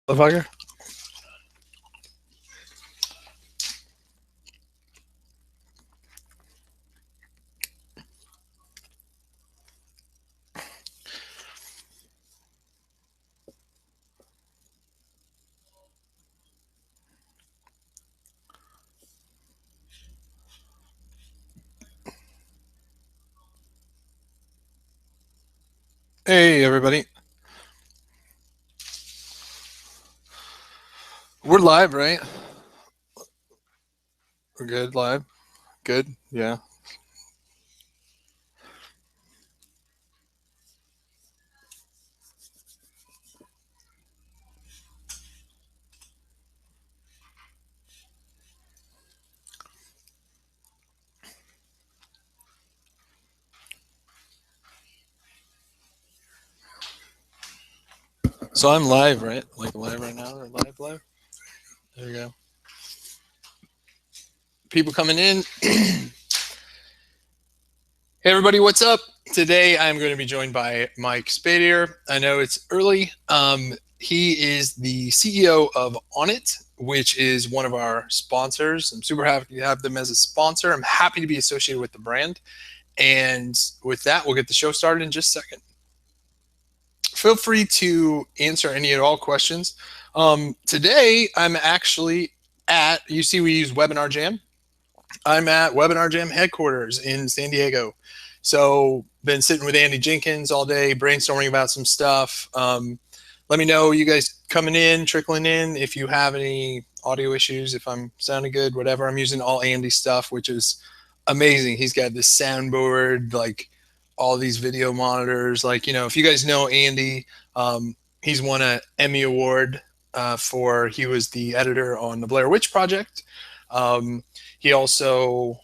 Motherfucker. Hey, everybody. We're live, right? We're good, live. Good, yeah. So I'm live, right? Like live right now, or live? There you go. People coming in. Hey, everybody, what's up? Today I'm going to be joined by Mike Spadier. I know it's early. He is the CEO of ONNIT, which is one of our sponsors. I'm super happy to have them as a sponsor. I'm happy to be associated with the brand. And with that, we'll get the show started in just a second. Feel free to answer any and all questions. Today, I'm actually you see we use Webinar Jam. I'm at Webinar Jam headquarters in San Diego. So been sitting with Andy Jenkins all day, brainstorming about some stuff. Let me know, you guys coming in, trickling in, if you have any audio issues, if I'm sounding good, whatever. I'm using all Andy stuff, which is amazing. He's got this soundboard, like all these video monitors. Like, you know, if you guys know Andy, he's won an Emmy Award he was the editor on the Blair Witch Project. He also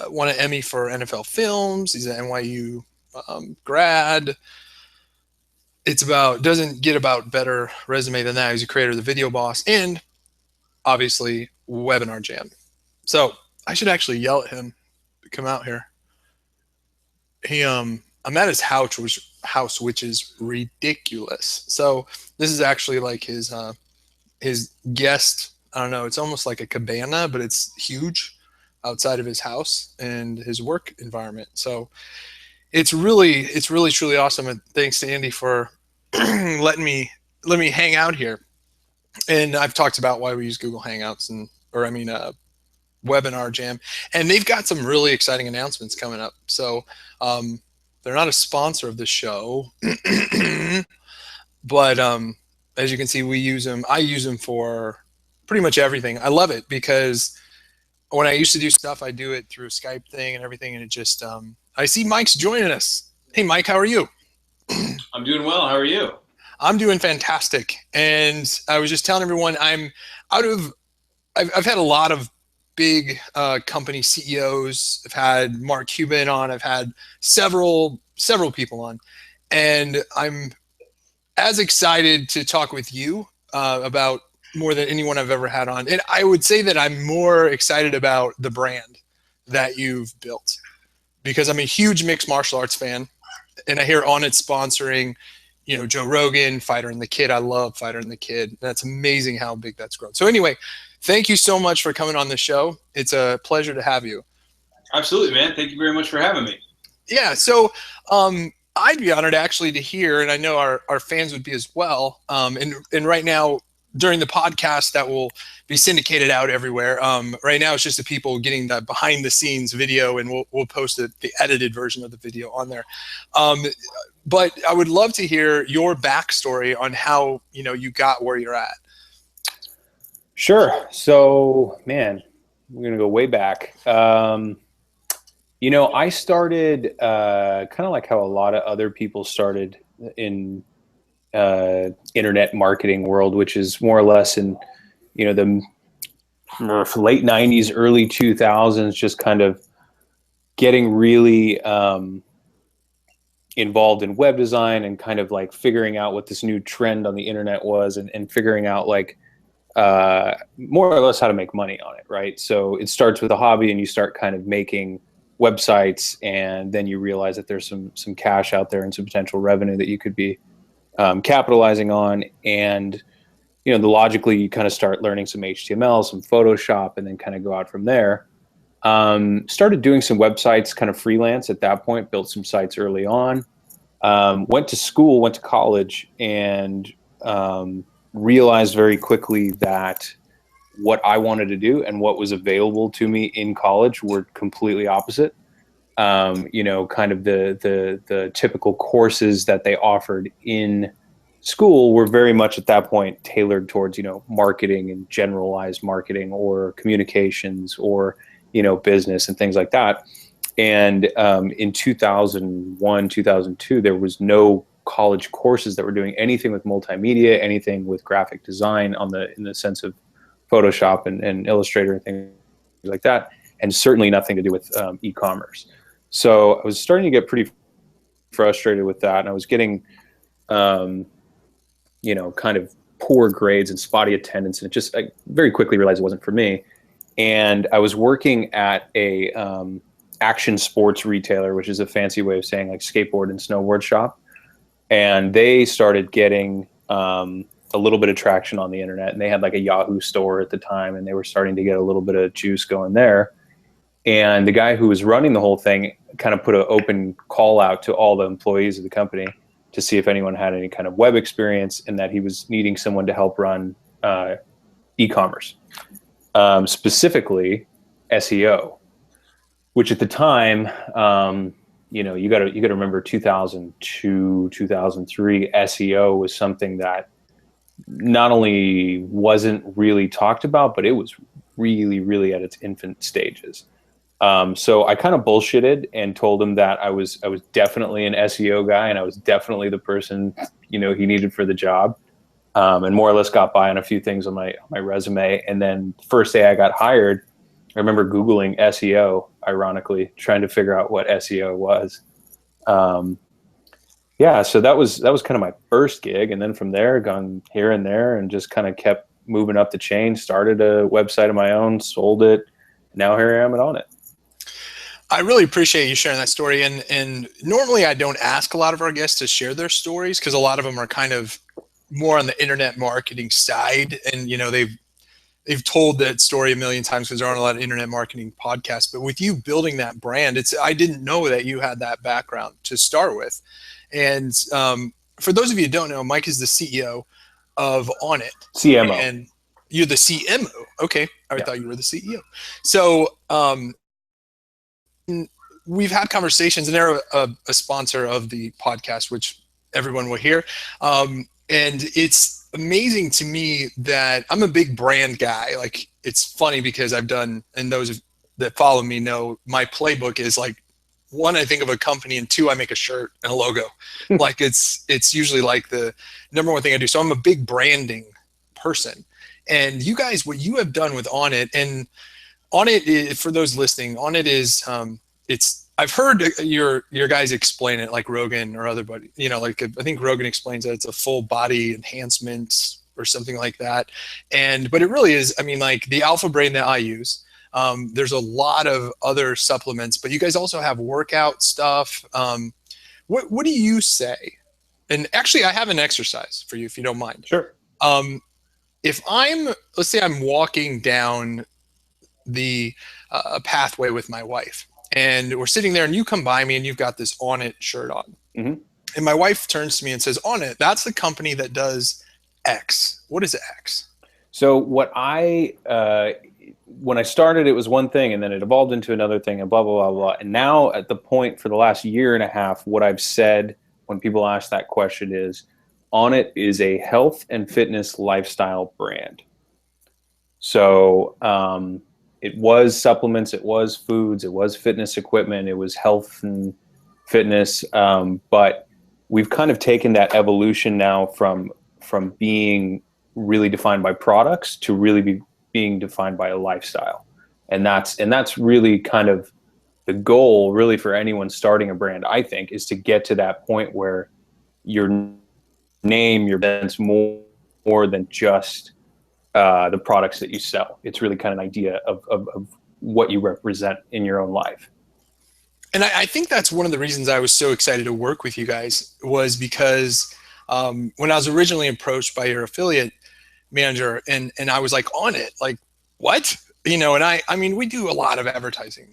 won an Emmy for NFL Films. He's an NYU grad. Doesn't get about better resume than that. He's a creator of the Video Boss and obviously Webinar Jam. So I should actually yell at him to come out here. I'm at his house, which is ridiculous. So this is actually like his guest. I don't know. It's almost like a cabana, but it's huge outside of his house and his work environment. So it's really truly awesome. And thanks to Andy for letting me hang out here. And I've talked about why we use Google Hangouts Webinar Jam, and they've got some really exciting announcements coming up. So they're not a sponsor of the show, but as you can see, we use them. I use them for pretty much everything. I love it because when I used to do stuff, I do it through a Skype thing and everything, and it just I see Mike's joining us. Hey, Mike, how are you? I'm doing well. How are you? I'm doing fantastic. And I was just telling everyone I've had a lot of big company CEOs. I've had Mark Cuban on. I've had several people on. And I'm as excited to talk with you about more than anyone I've ever had on. And I would say that I'm more excited about the brand that you've built because I'm a huge mixed martial arts fan. And I hear ONNIT sponsoring, you know, Joe Rogan, Fighter and the Kid. I love Fighter and the Kid. That's amazing how big that's grown. So anyway, thank you so much for coming on the show. It's a pleasure to have you. Absolutely, man. Thank you very much for having me. Yeah. So I'd be honored actually to hear, and I know our fans would be as well. And right now during the podcast that will be syndicated out everywhere. Right now it's just the people getting the behind the scenes video, and we'll post the edited version of the video on there. But I would love to hear your backstory on how, you know, you got where you're at. Sure. So, man, we're going to go way back. You know, I started kind of like how a lot of other people started in internet marketing world, which is more or less in, you know, the late 90s, early 2000s, just kind of getting really involved in web design and kind of like figuring out what this new trend on the internet was, and figuring out like more or less how to make money on it, right? So it starts with a hobby and you start kind of making websites, and then you realize that there's some cash out there and some potential revenue that you could be capitalizing on. And logically you kind of start learning some HTML, some Photoshop, and then kind of go out from there. Started doing some websites kind of freelance at that point, built some sites early on. Went to college, and realized very quickly that what I wanted to do and what was available to me in college were completely opposite. Kind of the typical courses that they offered in school were very much at that point tailored towards, marketing and generalized marketing, or communications, or, business and things like that. And in 2001, 2002, there was no college courses that were doing anything with multimedia, anything with graphic design in the sense of Photoshop and Illustrator and things like that, and certainly nothing to do with e-commerce. So I was starting to get pretty frustrated with that, and I was getting, kind of poor grades and spotty attendance, and I very quickly realized it wasn't for me. And I was working at a action sports retailer, which is a fancy way of saying like skateboard and snowboard shop. And they started getting a little bit of traction on the internet, and they had like a Yahoo store at the time, and they were starting to get a little bit of juice going there. And the guy who was running the whole thing kind of put an open call out to all the employees of the company to see if anyone had any kind of web experience, and that he was needing someone to help run e-commerce, specifically SEO, which at the time, you got to remember 2002, 2003, SEO was something that not only wasn't really talked about, but it was really, really at its infant stages. So I kind of bullshitted and told him that I was definitely an SEO guy, and I was definitely the person, he needed for the job. And more or less got by on a few things on my resume. And then first day I got hired, I remember Googling SEO, ironically, trying to figure out what SEO was. So that was kind of my first gig. And then from there, gone here and there, and just kind of kept moving up the chain, started a website of my own, sold it. Now here I am at ONNIT. I really appreciate you sharing that story. And normally I don't ask a lot of our guests to share their stories, because a lot of them are kind of more on the internet marketing side. And, they've told that story a million times because there aren't a lot of internet marketing podcasts. But with you building that brand, I didn't know that you had that background to start with. And for those of you who don't know, Mike is the CEO of ONNIT. CMO. And you're the CMO. Okay. I thought you were the CEO. So we've had conversations, and they're a sponsor of the podcast, which everyone will hear. And it's amazing to me that I'm a big brand guy. Like, it's funny because I've done, and those that follow me know, my playbook is like, one, I think of a company, and two, I make a shirt and a logo. Like it's usually like the number one thing I do. So I'm a big branding person. And you guys, what you have done with ONNIT, and ONNIT, for those listening, ONNIT is, I've heard your guys explain it like Rogan or other buddy, like I think Rogan explains that it's a full body enhancement or something like that. But it really is, like the Alpha Brain that I use, there's a lot of other supplements, but you guys also have workout stuff. What do you say? And actually I have an exercise for you, if you don't mind. Sure. If let's say I'm walking down the pathway with my wife, and we're sitting there, and you come by me, and you've got this ONNIT shirt on. Mm-hmm. And my wife turns to me and says, ONNIT, that's the company that does X. What is X? So when I started, it was one thing, and then it evolved into another thing, and blah, blah, blah, blah. And now at the point for the last year and a half, what I've said when people ask that question is, ONNIT is a health and fitness lifestyle brand. So, it was supplements, it was foods, it was fitness equipment, it was health and fitness. But we've kind of taken that evolution now from being really defined by products to really being defined by a lifestyle. And that's really kind of the goal, really, for anyone starting a brand, I think, is to get to that point where your name, your brand's more than just the products that you sell. It's really kind of an idea of what you represent in your own life. And I think that's one of the reasons I was so excited to work with you guys, was because when I was originally approached by your affiliate, manager, and I was like on it, like, what? And I mean, we do a lot of advertising,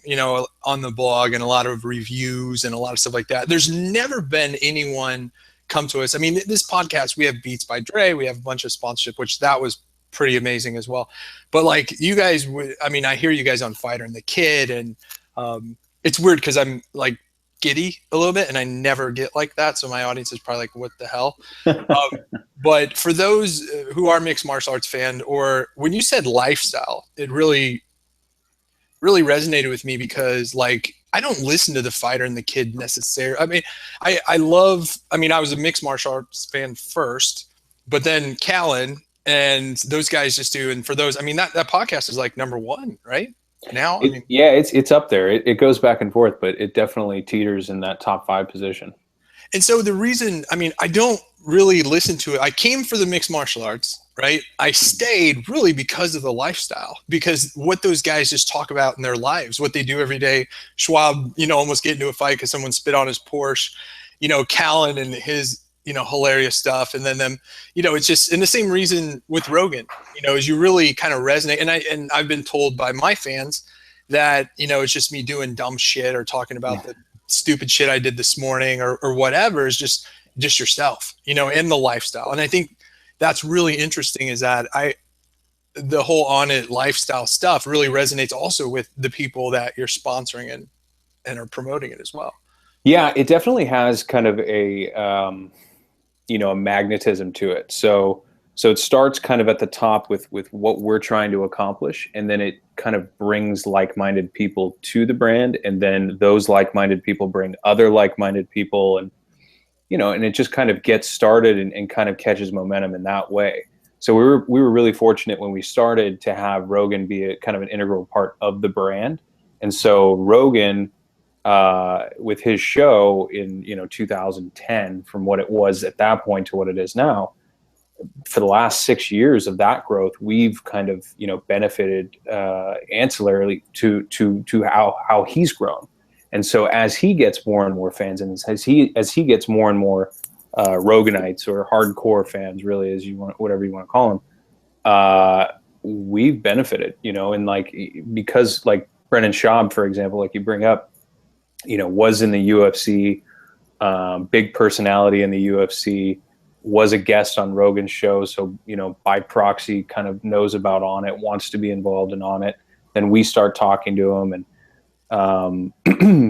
on the blog, and a lot of reviews and a lot of stuff like that. There's never been anyone come to us. I mean, this podcast, we have Beats by Dre, we have a bunch of sponsorship, which that was pretty amazing as well. But like you guys, I mean, I hear you guys on Fighter and the Kid, and it's weird because I'm like giddy a little bit, and I never get like that. So my audience is probably like, what the hell? But for those who are mixed martial arts fan, or when you said lifestyle, it really resonated with me, because like, I don't listen to the Fighter and the Kid necessarily. I mean, I was a mixed martial arts fan first, but then Callan and those guys just do. And for those, I mean, that podcast is like number one right now. I mean, yeah, it's up there. It goes back and forth, but it definitely teeters in that top 5 position. And so the reason, I mean, I don't really listen to it. I came for the mixed martial arts, right? I stayed really because of the lifestyle, because what those guys just talk about in their lives, what they do every day. Schwab, almost get into a fight because someone spit on his Porsche, Callan and his, hilarious stuff. And then them, it's just, and the same reason with Rogan, is you really kind of resonate. And I've been told by my fans that, it's just me doing dumb shit or talking about the stupid shit I did this morning or whatever, is just yourself, and the lifestyle. And I think that's really interesting, is that the whole ONNIT lifestyle stuff really resonates also with the people that you're sponsoring and are promoting it as well. Yeah, it definitely has kind of a, a magnetism to it. So it starts kind of at the top with what we're trying to accomplish, and then it kind of brings like-minded people to the brand, and then those like-minded people bring other like-minded people, and and it just kind of gets started and kind of catches momentum in that way. So we were really fortunate when we started to have Rogan be a kind of an integral part of the brand. And so Rogan, with his show in 2010, from what it was at that point to what it is now, for the last 6 years of that growth, we've kind of benefited ancillarily to how he's grown. And so as he gets more and more fans, and as he gets more and more Roganites or hardcore fans, really, as you want, whatever you want to call them, we've benefited, and like, because like Brennan Schaub, for example, like you bring up, was in the UFC, big personality in the UFC, was a guest on Rogan's show. So, by proxy kind of knows about ONNIT, wants to be involved in ONNIT. Then we start talking to him, and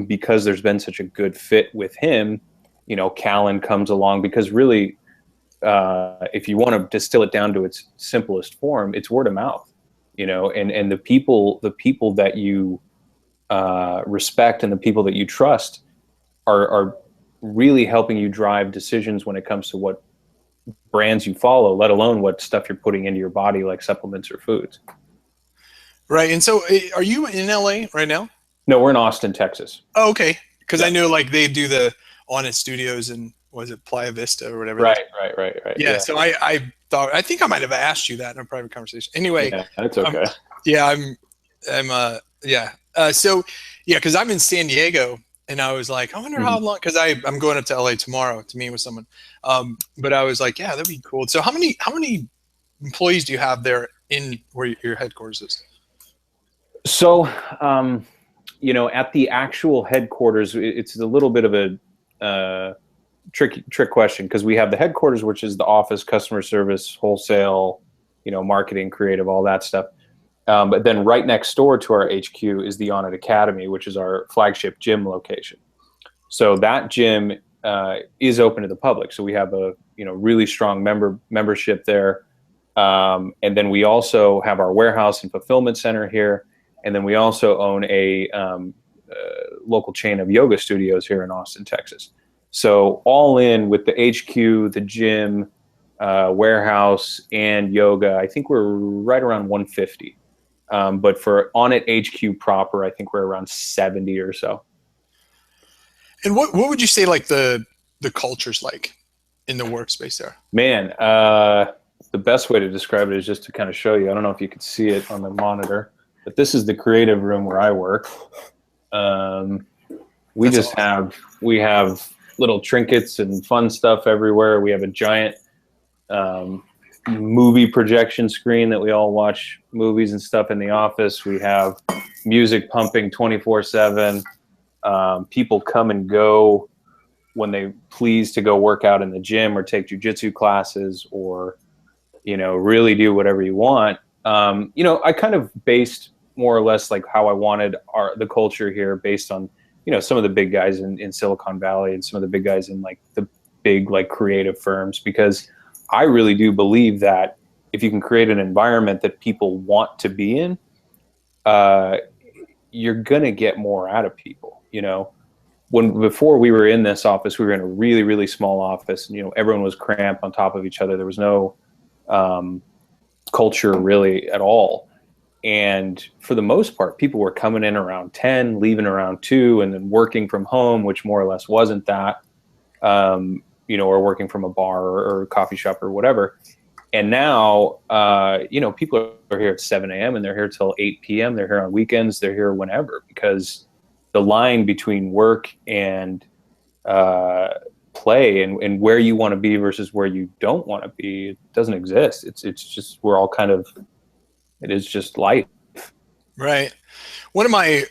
because there's been such a good fit with him, Callan comes along, because really, if you want to distill it down to its simplest form, it's word of mouth, and the people that you respect and the people that you trust are really helping you drive decisions when it comes to what brands you follow, let alone what stuff you're putting into your body, like supplements or foods. Right. And so are you in LA right now? No, we're in Austin, Texas. Oh, okay. Because I know like they do the ONNIT studios in, was it Playa Vista or whatever? Right. Yeah. So I think I might have asked you that in a private conversation. Anyway, yeah, that's okay. So yeah, because I'm in San Diego, and I was like, I wonder how long, because I'm going up to LA tomorrow to meet with someone. But I was like, yeah, that'd be cool. So how many employees do you have there in where your headquarters is? So, at the actual headquarters, it's a little bit of a trick question, because we have the headquarters, which is the office, customer service, wholesale, marketing, creative, all that stuff. But then right next door to our HQ is the ONNIT Academy, which is our flagship gym location. So that gym is open to the public. So we have a really strong membership there. And then we also have our warehouse and fulfillment center here. And then we also own a local chain of yoga studios here in Austin, Texas. So all in with the HQ, the gym, warehouse, and yoga, I think we're right around 150. But for ONNIT HQ proper, I think we're around 70 or so. And what would you say like the culture's like in the workspace there? Man, the best way to describe it is just to kind of show you. I don't know if you could see it on the monitor, but this is the creative room where I work. We have little trinkets and fun stuff everywhere. We have a giant movie projection screen that we all watch movies and stuff in the office. We have music pumping 24/7. People come and go when they please to go work out in the gym or take jujitsu classes or, really do whatever you want. I kind of based more or less like how I wanted the culture here based on, some of the big guys in Silicon Valley and some of the big guys in like the big like creative firms, because I really do believe that if you can create an environment that people want to be in, you're going to get more out of people. Before we were in this office, we were in a really, really small office, and, everyone was cramped on top of each other. There was no culture really at all. And for the most part, people were coming in around 10, leaving around 2, and then working from home, which more or less wasn't that, or working from a bar or a coffee shop or whatever. And now, people are here at 7 a.m. and they're here till 8 p.m. They're here on weekends. They're here whenever, because the line between work and play and where you want to be versus where you don't want to be, it doesn't exist. It's just, we're all kind of, it is just life. Right. One of my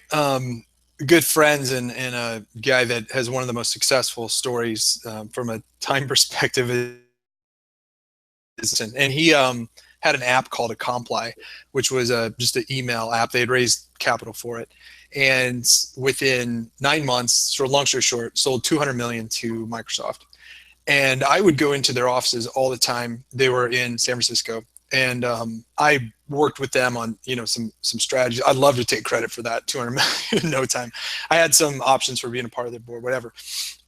good friends and a guy that has one of the most successful stories from a time perspective and he had an app called a Comply, which was just an email app. They had raised capital for it, and within 9 months, sort of long story short, sold 200 million to Microsoft. And I would go into their offices all the time. They were in San Francisco, and I worked with them on some strategies. I'd love to take credit for that 200 million in no time. I had some options for being a part of their board, whatever.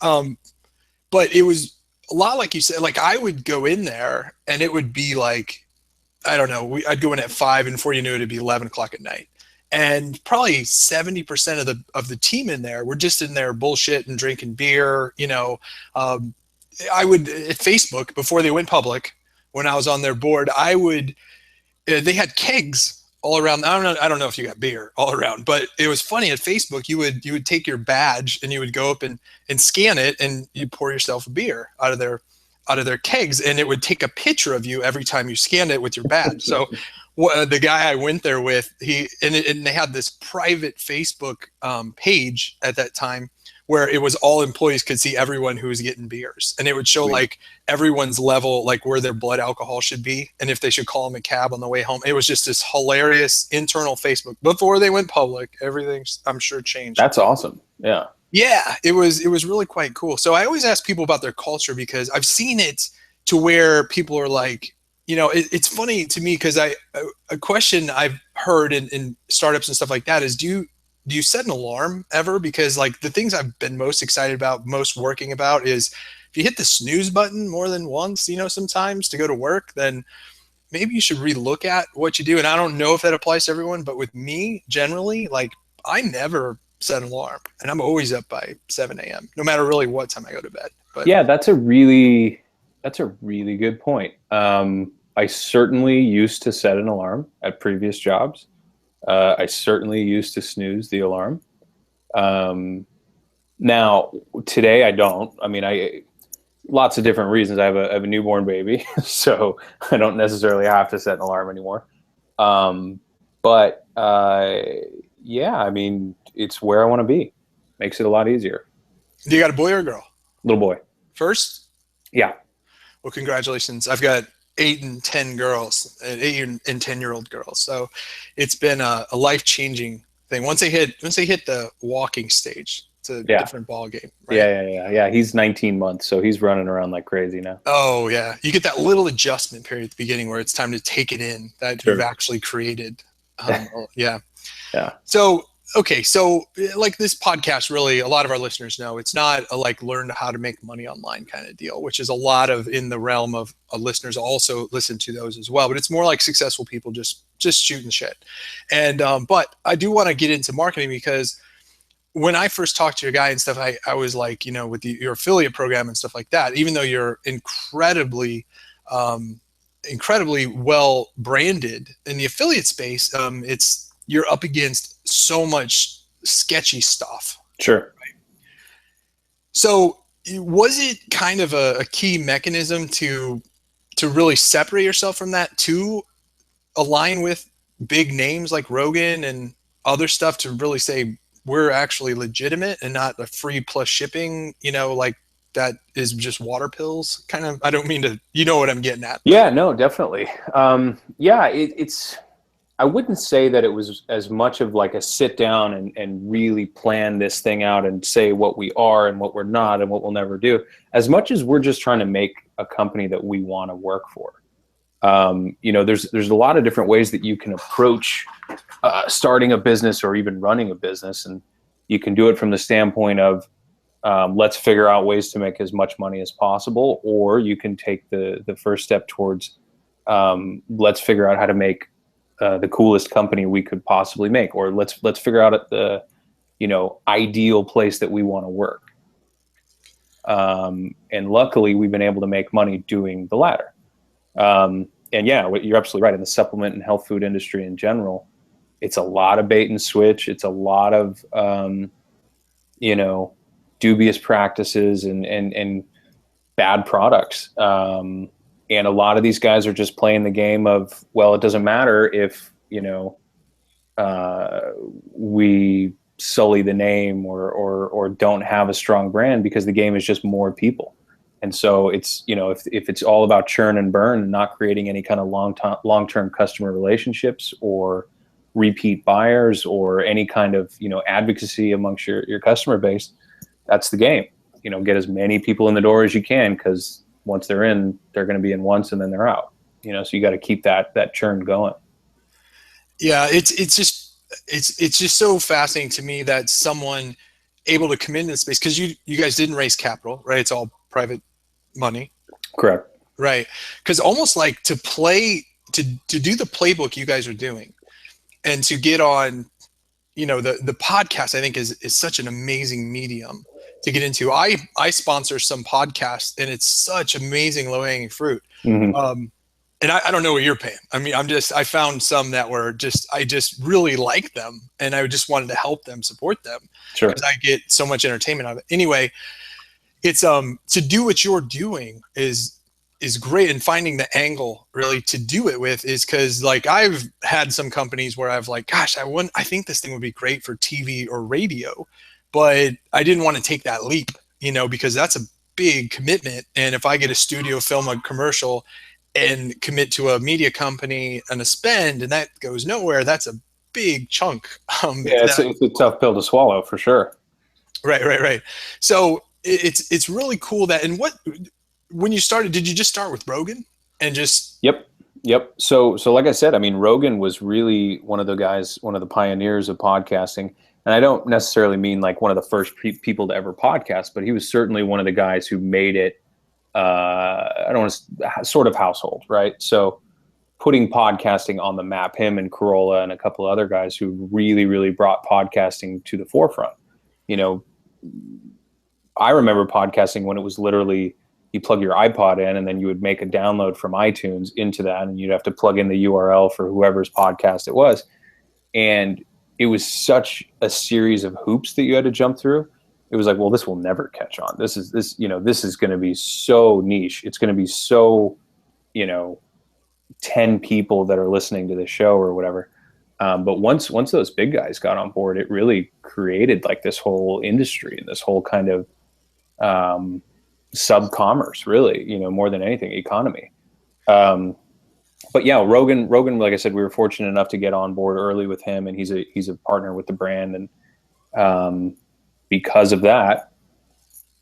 But it was a lot like you said. Like I would go in there, and it would be like, I don't know, I'd go in at 5, and before you knew it, it'd be 11 o'clock at night. And probably 70% of the team in there were just in there bullshit and drinking beer. I would at Facebook before they went public, when I was on their board, they had kegs all around. I don't know if you got beer all around, but it was funny at Facebook. You would take your badge and you would go up and scan it, and you pour yourself a beer out of their kegs, and it would take a picture of you every time you scanned it with your badge. So the guy I went there with, and they had this private Facebook page at that time where it was all employees could see everyone who was getting beers, and it would show like everyone's level, like where their blood alcohol should be, and if they should call them a cab on the way home. It was just this hilarious internal Facebook before they went public. Everything, I'm sure, changed. That's awesome. Yeah. Yeah, it was really quite cool. So I always ask people about their culture, because I've seen it to where people are like, it's funny to me, because a question I've heard in startups and stuff like that is, do you set an alarm ever? Because like the things I've been most excited about, most working about, is if you hit the snooze button more than once, sometimes to go to work, then maybe you should relook at what you do. And I don't know if that applies to everyone, but with me, generally, like I never set an alarm, and I'm always up by 7 a.m. no matter really what time I go to bed. But yeah, that's a really good point. I certainly used to set an alarm at previous jobs. I certainly used to snooze the alarm. Now today I don't. I mean, lots of different reasons. I have a newborn baby, so I don't necessarily have to set an alarm anymore. But yeah, I mean, it's where I want to be. Makes it a lot easier. Do you got a boy or a girl? Little boy. First? Yeah. Well, congratulations. I've got 8 and 10 girls, 8 and 10-year-old girls. So it's been a life-changing thing. Once they hit the walking stage, it's a different ball game. Right? Yeah. He's 19 months, so he's running around like crazy now. Oh yeah, you get that little adjustment period at the beginning where it's time to take it in that you've actually created. Yeah. So okay, so like this podcast, really, a lot of our listeners know it's not a like learn how to make money online kind of deal, which is a lot of in the realm of listeners also listen to those as well. But it's more like successful people just shooting shit. And but I do want to get into marketing, because when I first talked to your guy and stuff, I was like, with your affiliate program and stuff like that, even though you're incredibly well branded in the affiliate space, you're up against so much sketchy stuff. Sure. Right? So was it kind of a key mechanism to to really separate yourself from that, to align with big names like Rogan and other stuff, to really say we're actually legitimate and not a free plus shipping, like that is just water pills kind of. I don't mean to, what I'm getting at. Yeah, no, definitely. It's, I wouldn't say that it was as much of like a sit down and really plan this thing out and say what we are and what we're not and what we'll never do, as much as we're just trying to make a company that we want to work for. There's a lot of different ways that you can approach starting a business or even running a business. And you can do it from the standpoint of, let's figure out ways to make as much money as possible, or you can take the first step towards, let's figure out how to make the coolest company we could possibly make, or let's figure out at the ideal place that we want to work. And luckily, we've been able to make money doing the latter. And yeah, you're absolutely right. In the supplement and health food industry in general, it's a lot of bait and switch. It's a lot of dubious practices and bad products. And a lot of these guys are just playing the game of, well, it doesn't matter if, we sully the name or don't have a strong brand, because the game is just more people. And so it's, if it's all about churn and burn and not creating any kind of long-term customer relationships or repeat buyers or any kind of, advocacy amongst your customer base, that's the game. Get as many people in the door as you can, because once they're in, they're going to be in once and then they're out, so you got to keep that churn going. Yeah. It's just so fascinating to me that someone able to come into the space, because you guys didn't raise capital, right? It's all private money. Correct. Right. Because almost like to do the playbook you guys are doing and to get on, the podcast, I think is such an amazing medium to get into. I sponsor some podcasts, and it's such amazing low hanging fruit. Mm-hmm. And I don't know what you're paying. I mean, I found some that were I just really like them, and I just wanted to help them, support them. Sure. Because I get so much entertainment out of it. Anyway, it's to do what you're doing is great, and finding the angle really to do it with is because, like, I've had some companies where I've like, gosh, I think this thing would be great for TV or radio, but I didn't want to take that leap, because that's a big commitment. And if I get a studio, film a commercial, and commit to a media company and a spend, and that goes nowhere, that's a big chunk. It's a tough pill to swallow for sure. Right. So it's really cool that, and when you started, did you just start with Rogan and just? Yep. So like I said, I mean, Rogan was really one of the pioneers of podcasting. And I don't necessarily mean like one of the first people to ever podcast, but he was certainly one of the guys who made it, I don't want to, sort of household, right? So putting podcasting on the map, him and Corolla and a couple of other guys who really, really brought podcasting to the forefront. I remember podcasting when it was literally, you plug your iPod in and then you would make a download from iTunes into that, and you'd have to plug in the URL for whoever's podcast it was. And it was such a series of hoops that you had to jump through. It was like, well, this will never catch on. This is going to be so niche. It's going to be so, 10 people that are listening to the show or whatever. But once those big guys got on board, it really created like this whole industry and this whole kind of sub-commerce, really, more than anything, economy. But yeah, Rogan, like I said, we were fortunate enough to get on board early with him, and he's a partner with the brand. And because of that,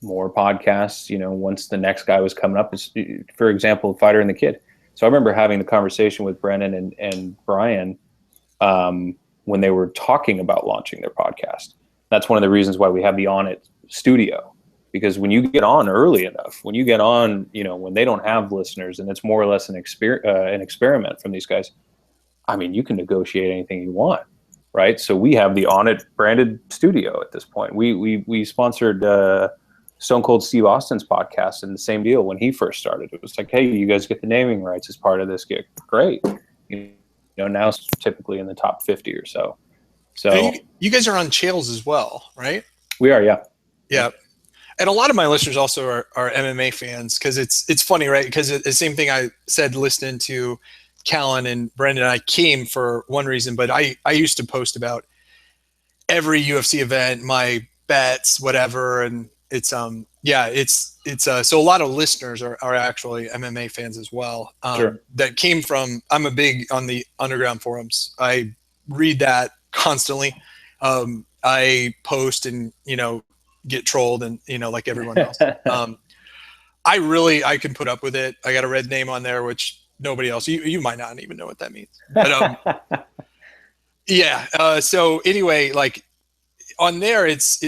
more podcasts, once the next guy was coming up, for example, Fighter and the Kid. So I remember having the conversation with Brennan and Brian when they were talking about launching their podcast. That's one of the reasons why we have the ONNIT studio. Because when you get on early enough, when you get on, when they don't have listeners, and it's more or less an experiment from these guys, I mean, you can negotiate anything you want, right? So we have the ONNIT branded studio at this point. We sponsored Stone Cold Steve Austin's podcast, and the same deal when he first started. It was like, hey, you guys get the naming rights as part of this gig. Great. Now it's typically in the top 50 or so. So you guys are on Chaels as well, right? We are, yeah. Yeah. And a lot of my listeners also are MMA fans, because it's funny, right? Because the same thing I said listening to Callan and Brendan, I came for one reason, but I used to post about every UFC event, my bets, whatever, and it's so a lot of listeners are actually MMA fans as well. Sure. That came from, I'm a big on the underground forums. I read that constantly. I post and get trolled and like everyone else. I can put up with it. I got a red name on there, which nobody else, you might not even know what that means, but yeah. So anyway, like on there, it's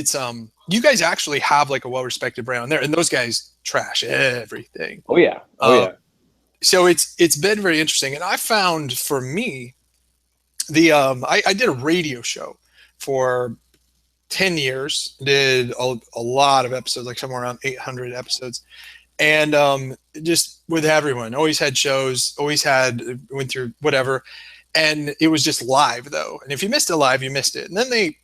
you guys actually have like a well-respected brand on there, and those guys trash everything. Oh yeah. So it's been very interesting, and I found for me I did a radio show for 10 years, did a lot of episodes, like somewhere around 800 episodes, and just with everyone, always had shows, went through whatever. And it was just live though. And if you missed it live, you missed it. And then they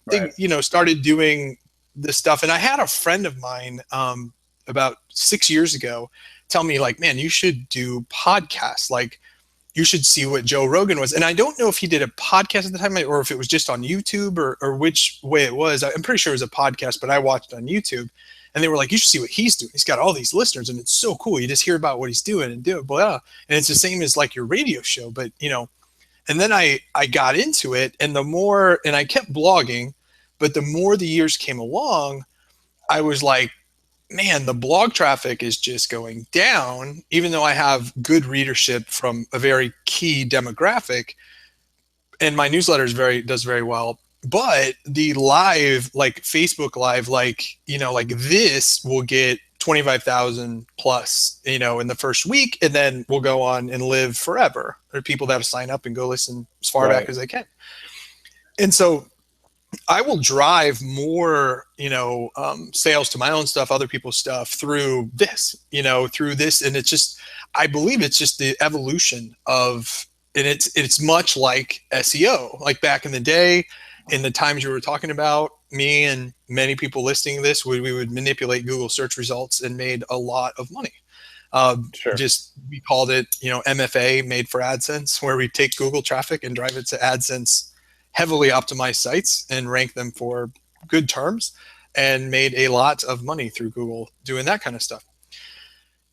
started doing this stuff. And I had a friend of mine about 6 years ago tell me, like, man, you should do podcasts. Like, you should see what Joe Rogan was. And I don't know if he did a podcast at the time or if it was just on YouTube or which way it was. I'm pretty sure it was a podcast, but I watched it on YouTube. And they were like, you should see what he's doing. He's got all these listeners and it's so cool. You just hear about what he's doing and do it, blah. And it's the same as like your radio show, but and then I got into it, and I kept blogging, but the more the years came along, I was like, man, the blog traffic is just going down, even though I have good readership from a very key demographic, and my newsletter does very well. But the live, like Facebook Live, like this will get 25,000 plus, in the first week, and then we'll go on and live forever. There are people that have to sign up and go listen as far back as they can. And so I will drive more, sales to my own stuff, other people's stuff through this. And it's just, I believe it's just the evolution of, and it's much like SEO, like back in the day, in the times you were talking about, me and many people listening to this, we would manipulate Google search results and made a lot of money. Sure. Just, we called it, MFA, made for AdSense, where we take Google traffic and drive it to AdSense heavily optimized sites and rank them for good terms, and made a lot of money through Google doing that kind of stuff.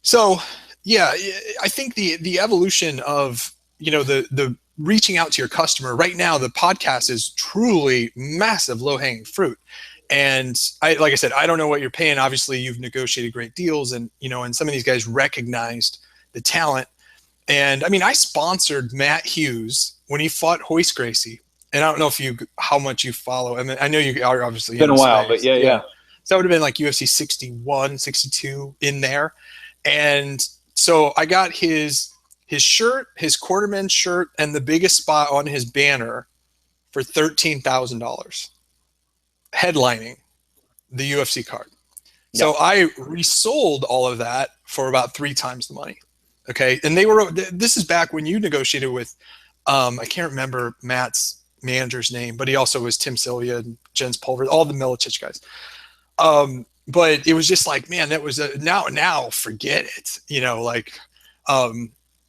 So yeah, I think the evolution of, the reaching out to your customer right now, the podcast is truly massive low-hanging fruit. And like I said, I don't know what you're paying. Obviously you've negotiated great deals, and, and some of these guys recognized the talent. And I mean, I sponsored Matt Hughes when he fought Hoist Gracie. And I don't know how much you follow. I mean, I know you are obviously. It's been a while, but yeah. So that would have been like UFC 61, 62 in there. And so I got his shirt, his quarterman shirt, and the biggest spot on his banner for $13,000, headlining the UFC card. Yep. So I resold all of that for about 3 times the money. Okay. And this is back when you negotiated with, I can't remember Matt's manager's name, but he also was Tim Sylvia and Jens Pulver, all the Milicic guys. But it was just like, man, that was now forget it.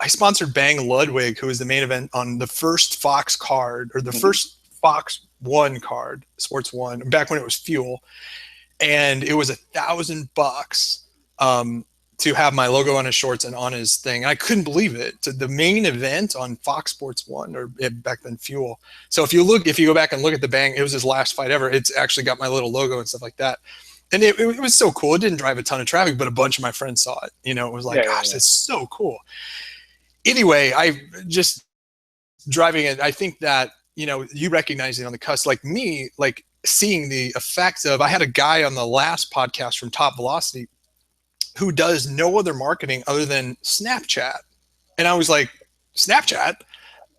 I sponsored Bang Ludwig, who was the main event on the first Fox card, or the first Fox One card, Sports One, back when it was Fuel. And it was $1,000 to have my logo on his shorts and on his thing. I couldn't believe it. The main event on Fox Sports One, or back then Fuel. So if you go back and look at the Bang, it was his last fight ever. It's actually got my little logo and stuff like that. And it was so cool. It didn't drive a ton of traffic, but a bunch of my friends saw it. It was like, gosh, that's so cool. Anyway, I just driving it. I think that, you recognize it on the cusp, like me, like seeing the effects of, I had a guy on the last podcast from Top Velocity who does no other marketing other than Snapchat. And I was like, Snapchat?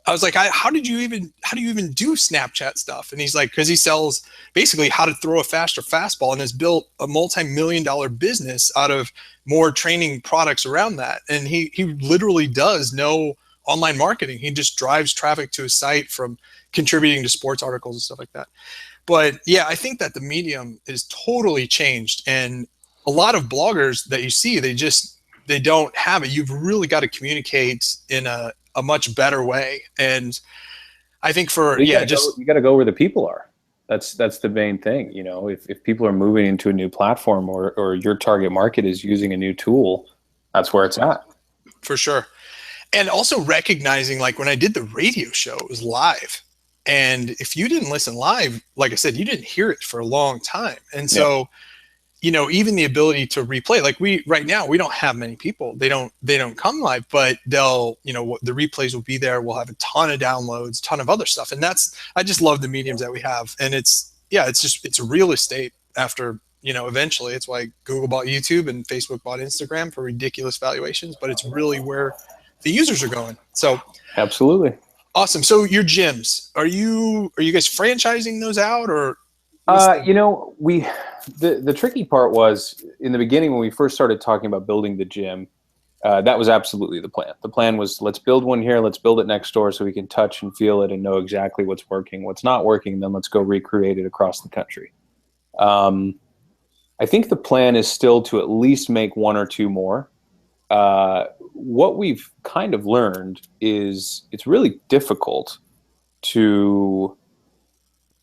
I was like, how do you even do Snapchat stuff? And he's like, because he sells basically how to throw a faster fastball, and has built a multi-million-dollar business out of more training products around that. And he literally does no online marketing. He just drives traffic to his site from contributing to sports articles and stuff like that. But yeah, I think that the medium is totally changed. And a lot of bloggers that you see, they don't have it. You've really got to communicate in a much better way. And I think you got to go where the people are. That's the main thing. You know, if people are moving into a new platform or your target market is using a new tool, that's where it's at. For sure. And also recognizing, like when I did the radio show, it was live. And if you didn't listen live, like I said, you didn't hear it for a long time. And so, you know, even the ability to replay, like right now, we don't have many people. They don't come live, but they'll, you know, the replays will be there. We'll have a ton of downloads, ton of other stuff. And I just love the mediums that we have. And it's real estate after, you know, eventually. It's why Google bought YouTube and Facebook bought Instagram for ridiculous valuations, but it's really where the users are going. So absolutely. Awesome. So your gyms, are you guys franchising those out, or? You know, the tricky part was in the beginning when we first started talking about building the gym, that was absolutely the plan. The plan was, let's build one here, let's build it next door so we can touch and feel it and know exactly what's working, what's not working, and then let's go recreate it across the country. I think the plan is still to at least make one or two more. What we've kind of learned is it's really difficult to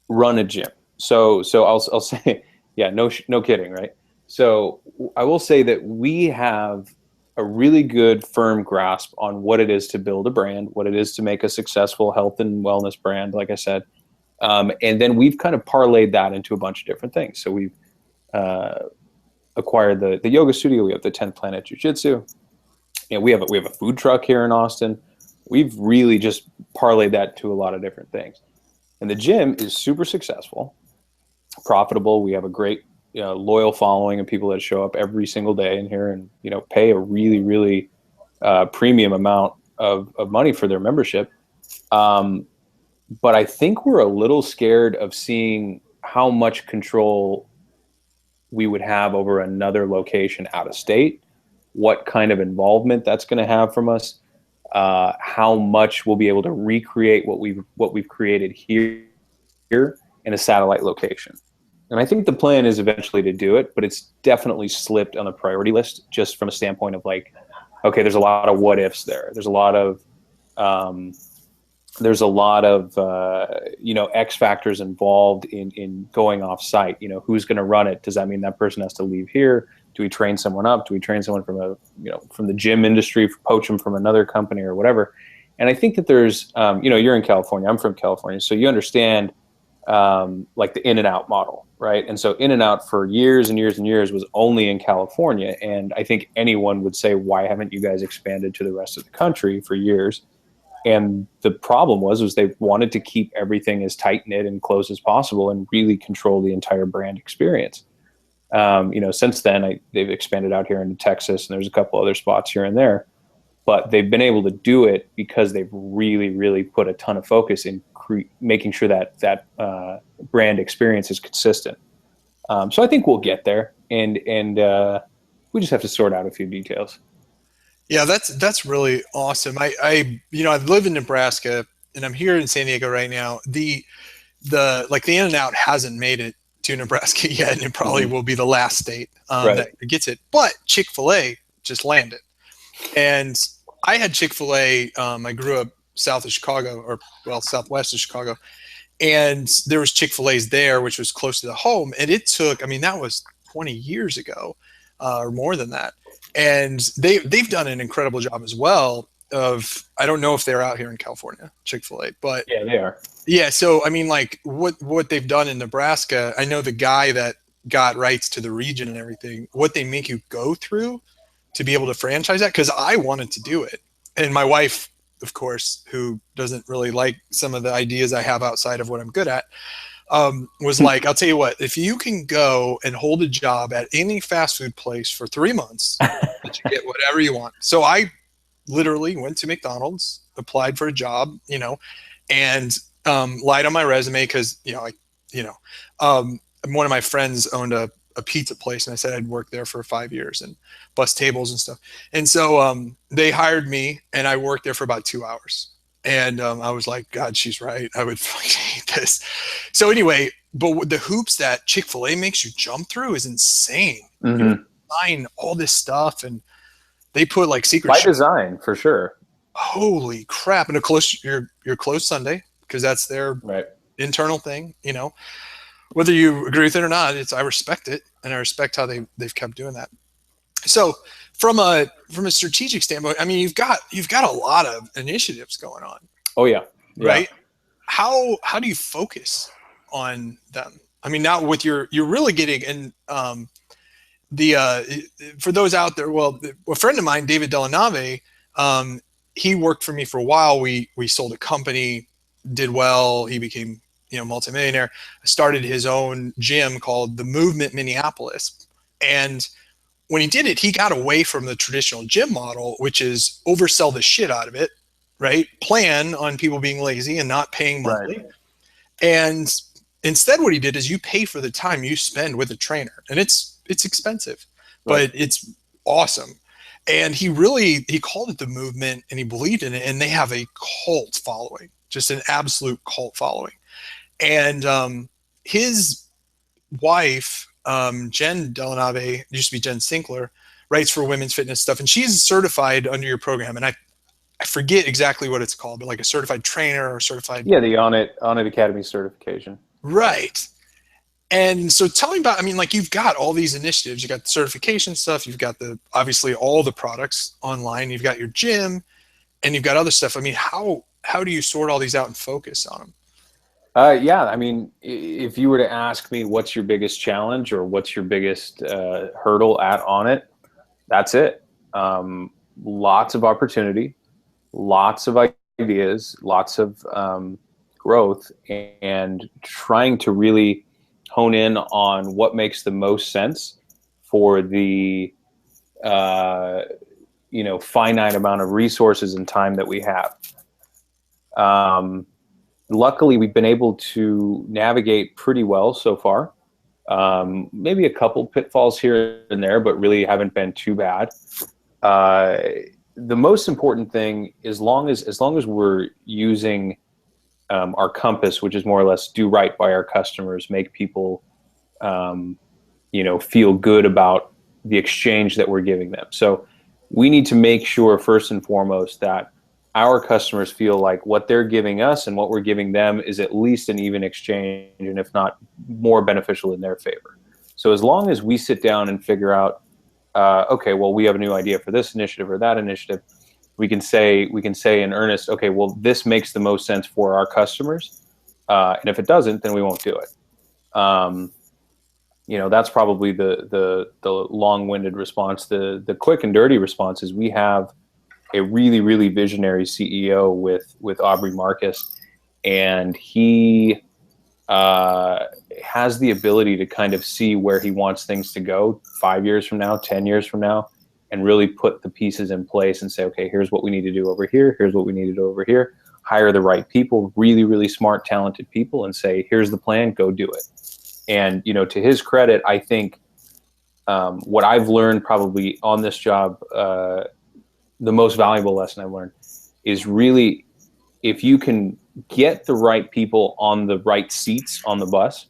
run a gym. So I'll say, yeah, no kidding, right? So I will say that we have a really good firm grasp on what it is to build a brand, what it is to make a successful health and wellness brand, like I said. And then we've kind of parlayed that into a bunch of different things. So we've acquired the yoga studio. We have the 10th Planet Jiu-Jitsu. You know, we have a food truck here in Austin. We've really just parlayed that to a lot of different things. And the gym is super successful, profitable. We have a great loyal following of people that show up every single day in here and, you know, pay a really, really premium amount of money for their membership. But I think we're a little scared of seeing how much control we would have over another location out of state, what kind of involvement that's going to have from us, how much we'll be able to recreate what we've created here in a satellite location. And I think the plan is eventually to do it, but it's definitely slipped on the priority list just from a standpoint of like, okay, there's a lot of what ifs there. There's a lot of X factors involved in going off site. You know, who's going to run it? Does that mean that person has to leave here? Do we train someone up? Do we train someone from the gym industry, poach them from another company or whatever? And I think that there's, you're in California, I'm from California, so you understand like the In-N-Out model, right? And so In-N-Out for years and years and years was only in California. And I think anyone would say, why haven't you guys expanded to the rest of the country for years? And the problem was they wanted to keep everything as tight-knit and close as possible and really control the entire brand experience. Since then, they've expanded out here into Texas, and there's a couple other spots here and there. But they've been able to do it because they've really, really put a ton of focus in making sure that brand experience is consistent. So I think we'll get there, and we just have to sort out a few details. Yeah, that's really awesome. I live in Nebraska and I'm here in San Diego right now. The In-N-Out hasn't made it to Nebraska yet, and it probably will be the last state that gets it. But Chick-fil-A just landed, and I had Chick-fil-A. I grew up south of Chicago, southwest of Chicago, and there was Chick-fil-A's there, which was close to the home. And it took, that was 20 years ago, or more than that. And they've done an incredible job as well of, I don't know if they're out here in California, Chick-fil-A, but yeah, they are. Yeah. So, what they've done in Nebraska, I know the guy that got rights to the region and everything, what they make you go through to be able to franchise that. 'Cause I wanted to do it. And my wife, of course, who doesn't really like some of the ideas I have outside of what I'm good at, was like, I'll tell you what, if you can go and hold a job at any fast food place for 3 months, that you get whatever you want. So I literally went to McDonald's, applied for a job, and lied on my resume because, one of my friends owned a pizza place, and I said I'd worked there for 5 years and bust tables and stuff. And so they hired me, and I worked there for about 2 hours. And I was like, God, she's right. I would fucking hate this. So anyway, but the hoops that Chick-fil-A makes you jump through is insane. Mm-hmm. design all this stuff, and they put like secret by design for sure. Holy crap! And a close, you're closed Sunday because that's their Right. internal thing. You know, whether you agree with it or not, I respect it, and I respect how they've kept doing that. So from a strategic standpoint, I mean, you've got a lot of initiatives going on. Oh yeah. Right. How do you focus on them? I mean, now with you're really getting, and for those out there, well, a friend of mine, David Delanave, he worked for me for a while. We sold a company, did well. He became, multimillionaire. Started his own gym called the Movement Minneapolis. And when he did it, he got away from the traditional gym model, which is oversell the shit out of it, right? Plan on people being lazy and not paying monthly. Right. And instead what he did is you pay for the time you spend with a trainer. And it's expensive, Right. but it's awesome. And he called it the movement, and he believed in it. And they have a cult following, just an absolute cult following. And his wife, Jen Delanave, used to be Jen Sinkler, writes for women's fitness stuff. And she's certified under your program. And I forget exactly what it's called, but like a certified trainer or certified. Yeah, the ONNIT Academy certification. Right. And so tell me about, I mean, like you've got all these initiatives, you got the certification stuff, you've got obviously all the products online, you've got your gym, and you've got other stuff. I mean, how do you sort all these out and focus on them? Yeah, I mean, if you were to ask me what's your biggest challenge or what's your biggest hurdle at ONNIT, that's it. Lots of opportunity, lots of ideas, lots of growth, and trying to really hone in on what makes the most sense for the finite amount of resources and time that we have. Luckily, we've been able to navigate pretty well so far. Maybe a couple pitfalls here and there, but really haven't been too bad. The most important thing, as long as we're using our compass, which is more or less do right by our customers, make people, feel good about the exchange that we're giving them. So we need to make sure first and foremost that our customers feel like what they're giving us and what we're giving them is at least an even exchange, and if not more beneficial in their favor. So as long as we sit down and figure out, okay, well, we have a new idea for this initiative or that initiative, we can say in earnest, okay, well, this makes the most sense for our customers, and if it doesn't, then we won't do it. That's probably the long-winded response. The quick and dirty response is we have a really, really visionary CEO with Aubrey Marcus, and he has the ability to kind of see where he wants things to go 5 years from now, 10 years from now, and really put the pieces in place and say, okay, here's what we need to do over here. Here's what we need to do over here. Hire the right people, really, really smart, talented people, and say, here's the plan, go do it. And, to his credit, I think what I've learned probably on this job, the most valuable lesson I've learned is really, if you can get the right people on the right seats on the bus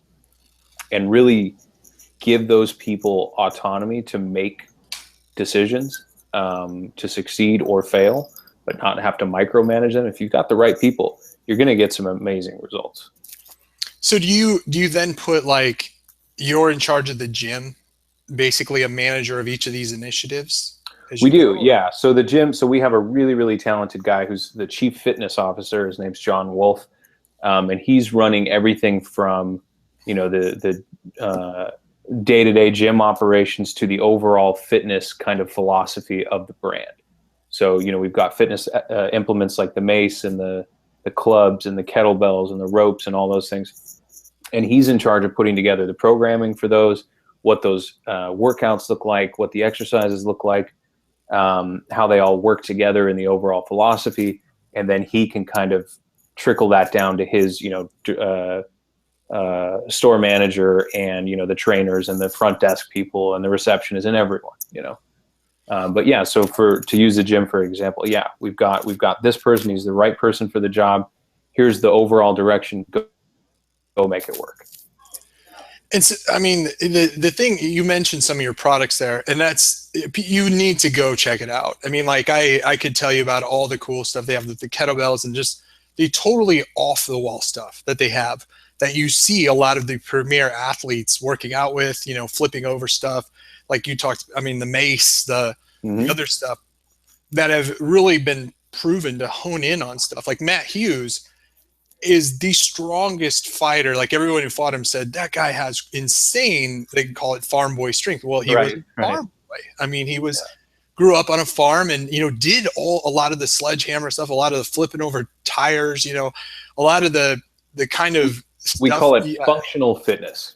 and really give those people autonomy to make decisions, to succeed or fail, but not have to micromanage them. If you've got the right people, you're going to get some amazing results. So do you then put, like, you're in charge of the gym, basically a manager of each of these initiatives? We do, yeah. So the gym, so we have a really, really talented guy who's the chief fitness officer. His name's John Wolf. And he's running everything from, the day-to-day gym operations to the overall fitness kind of philosophy of the brand. So, we've got fitness implements like the mace and the clubs and the kettlebells and the ropes and all those things. And he's in charge of putting together the programming for those, what those workouts look like, what the exercises look like, how they all work together in the overall philosophy. And then he can kind of trickle that down to his, store manager and, the trainers and the front desk people and the receptionists and everyone, But yeah, so to use the gym, for example, yeah, we've got this person. He's the right person for the job. Here's the overall direction. Go make it work. And so, I mean, the thing you mentioned some of your products there, and that's you need to go check it out. I mean, like I could tell you about all the cool stuff they have with the kettlebells and just the totally off the wall stuff that they have that you see a lot of the premier athletes working out with, you know, flipping over stuff like you talked. I mean, the mace, the other stuff that have really been proven to hone in on stuff. Like Matt Hughes is the strongest fighter. Like everyone who fought him said that guy has insane, they call it farm boy strength. Well, he was a farm boy. I mean, he was grew up on a farm and, you know, did a lot of the sledgehammer stuff, a lot of the flipping over tires, you know, a lot of the kind of we stuff, call it functional fitness.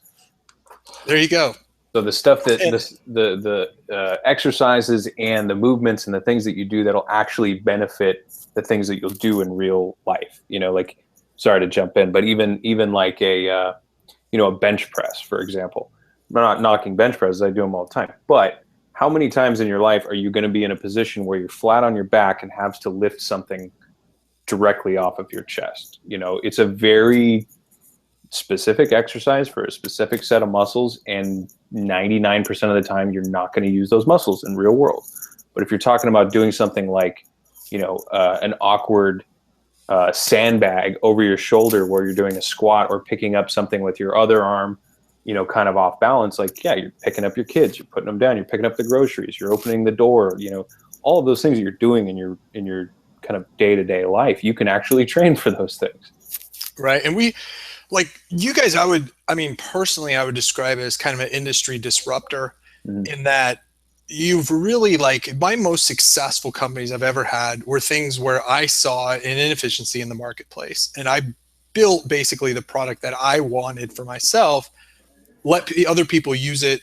There you go. So the stuff that the exercises and the movements and the things that you do that'll actually benefit the things that you'll do in real life. You know, like, sorry to jump in, but even like a bench press, for example. I'm not knocking bench presses, I do them all the time. But how many times in your life are you going to be in a position where you're flat on your back and have to lift something directly off of your chest? You know, it's a very specific exercise for a specific set of muscles, and 99% of the time you're not going to use those muscles in real world. But if you're talking about doing something like, you know, an awkward sandbag over your shoulder where you're doing a squat or picking up something with your other arm, you know, kind of off balance, like, yeah, you're picking up your kids, you're putting them down, you're picking up the groceries, you're opening the door, you know, all of those things that you're doing in your kind of day-to-day life, you can actually train for those things. Right. And we, like you guys, personally, I would describe it as kind of an industry disruptor in that you've really, like, my most successful companies I've ever had were things where I saw an inefficiency in the marketplace and I built basically the product that I wanted for myself, let other people use it,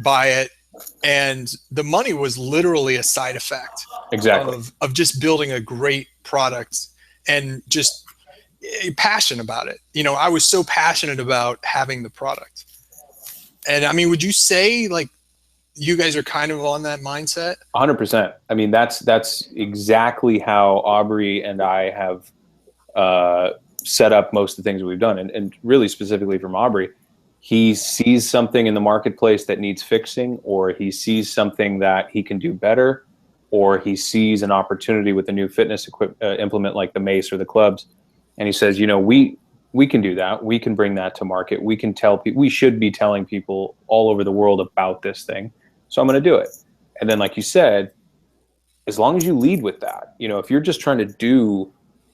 buy it, and the money was literally a side effect of just building a great product and just passion about it. You know, I was so passionate about having the product. And I mean, would you say like you guys are kind of on that mindset? 100%. I mean, that's exactly how Aubrey and I have set up most of the things we've done. And really specifically from Aubrey, he sees something in the marketplace that needs fixing, or he sees something that he can do better, or he sees an opportunity with a new fitness implement like the mace or the clubs. And he says, you know, we can do that. We can bring that to market. We can tell people, we should be telling people all over the world about this thing. So I'm going to do it. And then, like you said, as long as you lead with that, you know, if you're just trying to do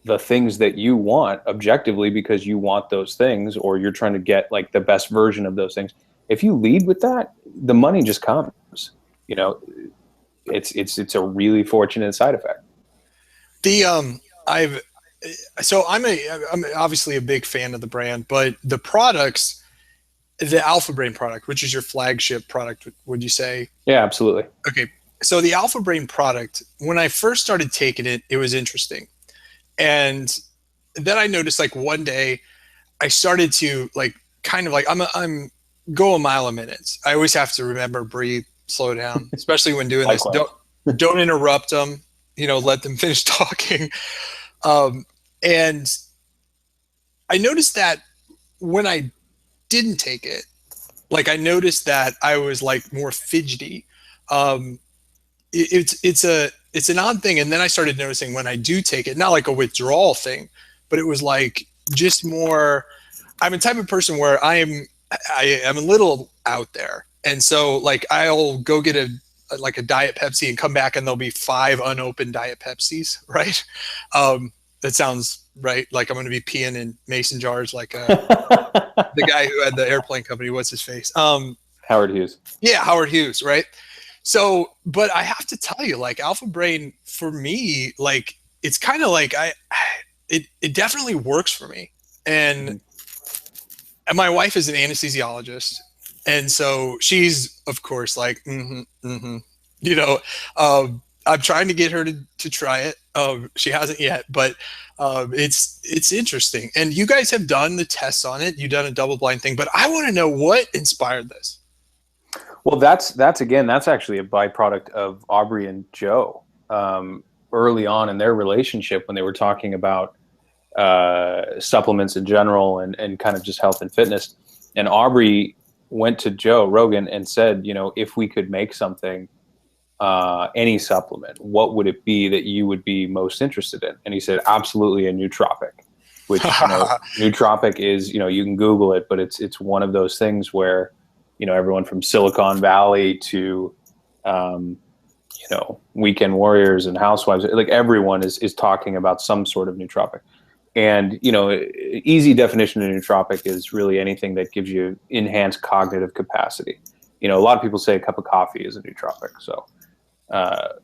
the things that you want objectively because you want those things, or you're trying to get like the best version of those things, if you lead with that, the money just comes. You know, it's a really fortunate side effect. I'm obviously a big fan of the brand, but the products, the Alpha Brain product, which is your flagship product, would you say? Yeah, absolutely. Okay. So the Alpha Brain product, when I first started taking it, it was interesting. And then I noticed, like, one day I started to like kind of like I'm go a mile a minute. I always have to remember, breathe, slow down, especially when doing this. Don't interrupt them, you know, let them finish talking. And I noticed that when I didn't take it, like, I noticed that I was like more fidgety. It's an odd thing. And then I started noticing when I do take it, not like a withdrawal thing, but it was like just more, I'm a type of person where I am a little out there. And so like, I'll go get a Diet Pepsi and come back and there'll be 5 unopened Diet Pepsis. Right. That sounds right. Like I'm going to be peeing in mason jars, like the guy who had the airplane company. What's his face? Howard Hughes. Yeah, Howard Hughes, right? So, but I have to tell you, like, Alpha Brain for me, like, it's kind of like it definitely works for me. And my wife is an anesthesiologist, and so she's, of course, like, you know, I'm trying to get her to try it. She hasn't yet, but it's interesting. And you guys have done the tests on it. You've done a double blind thing, but I want to know what inspired this. Well, that's actually a byproduct of Aubrey and Joe early on in their relationship, when they were talking about supplements in general and kind of just health and fitness. And Aubrey went to Joe Rogan and said, if we could make something, any supplement, what would it be that you would be most interested in? And he said, absolutely a nootropic, which, nootropic is, you can Google it, but it's one of those things where, everyone from Silicon Valley to, Weekend Warriors and Housewives, like everyone is talking about some sort of nootropic. And, easy definition of nootropic is really anything that gives you enhanced cognitive capacity. A lot of people say a cup of coffee is a nootropic. So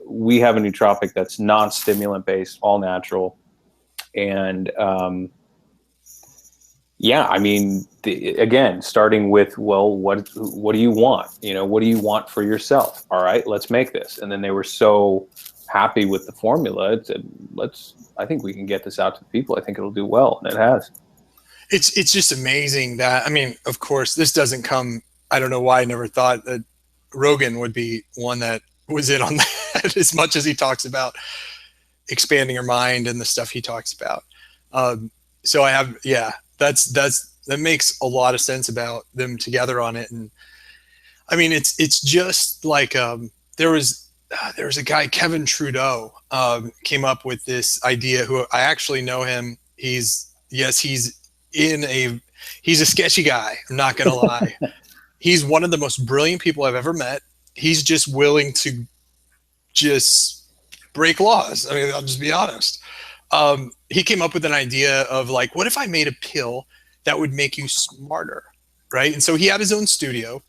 we have a nootropic that's non-stimulant based, all natural. And again, starting with, well, what do you want? What do you want for yourself? All right, let's make this. And then they were so happy with the formula. It said, I think we can get this out to the people. I think it'll do well. And it has. It's just amazing that, of course, this doesn't come, I don't know why I never thought that Rogan would be one that was in on that as much as he talks about expanding your mind and the stuff he talks about. So I have, that makes a lot of sense about them together on it. And it's just like, there was a guy, Kevin Trudeau, came up with this idea, who I actually know him. He's a sketchy guy. I'm not going to lie. He's one of the most brilliant people I've ever met. He's just willing to just break laws. I'll just be honest. He came up with an idea of like, what if I made a pill that would make you smarter, right? And so he had his own studio.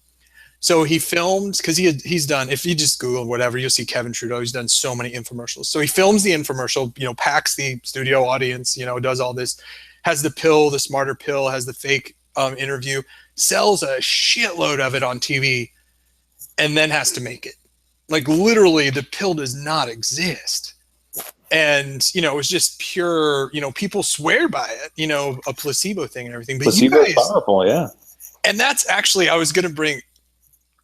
So he filmed, because he's done, if you just Google whatever, you'll see Kevin Trudeau. He's done so many infomercials. So he films the infomercial, packs the studio audience, does all this, has the pill, the smarter pill, has the fake interview, sells a shitload of it on TV, and then has to make it. Like literally the pill does not exist. And, it was just pure, people swear by it, a placebo thing and everything. But placebo is powerful, yeah. And that's actually, I was going to